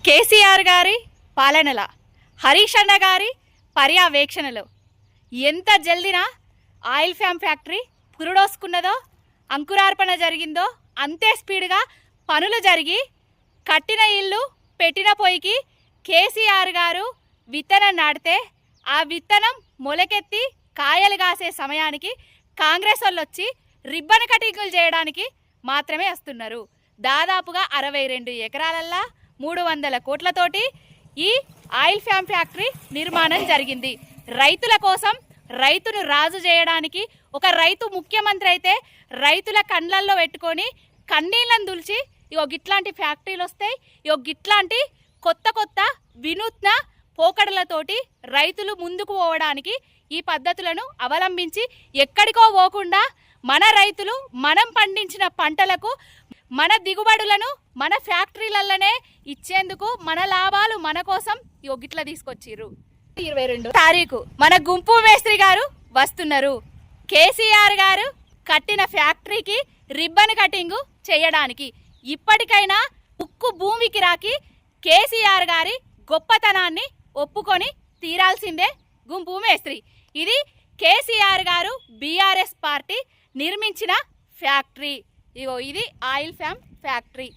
కేసీఆర్ గారి పాలనల హరీష్ అన్న గారి పర్యవేక్షణలో ఎంత జల్దిన ఆయిల్ ఫ్యామ్ ఫ్యాక్టరీ పురుడోసుకున్నదో అంకురార్పణ జరిగిందో అంతే స్పీడ్గా పనులు జరిగి కట్టిన ఇల్లు పెట్టిన పొయ్యికి కేసీఆర్ గారు విత్తనం నాటితే ఆ విత్తనం మొలకెత్తి కాయలు కాసే సమయానికి కాంగ్రెస్ వాళ్ళు వచ్చి రిబ్బన్ కటింగులు చేయడానికి మాత్రమే వస్తున్నారు. దాదాపుగా 62 ఎకరాలల్లా 300 కోట్లతోటి ఈ ఆయిల్ ఫ్యామ్ ఫ్యాక్టరీ నిర్మాణం జరిగింది. రైతుల కోసం రైతును రాజు చేయడానికి ఒక రైతు ముఖ్యమంత్రి అయితే రైతుల కండ్లల్లో పెట్టుకొని కన్నీళ్ళను దులిచి ఇగో గిట్లాంటి ఫ్యాక్టరీలు వస్తాయి, ఇగో గిట్లాంటి కొత్త కొత్త వినూత్న పోకడలతోటి రైతులు ముందుకు పోవడానికి ఈ పద్ధతులను అవలంబించి ఎక్కడికో పోకుండా మన రైతులు మనం పండించిన పంటలకు మన దిగుబడులను మన ఫ్యాక్టరీలలోనే ఇచ్చేందుకు మన లాభాలు మన కోసం గిట్ల తీసుకొచ్చిర్రు. 22 తారీఖు మన గుంపు మేస్త్రి గారు వస్తున్నారు. కేసీఆర్ గారు కట్టిన ఫ్యాక్టరీకి రిబ్బన్ కటింగ్ చేయడానికి ఇప్పటికైనా ఉక్కు భూమికి రాకి కేసీఆర్ గారి గొప్పతనాన్ని ఒప్పుకొని తీరాల్సిందే గుంపు మేస్త్రి. ఇది కేసీఆర్ గారు బీఆర్ఎస్ పార్టీ నిర్మించిన ఫ్యాక్టరీ. ఇగో ఇది ఆయిల్ ఫ్యామ్ ఫ్యాక్టరీ.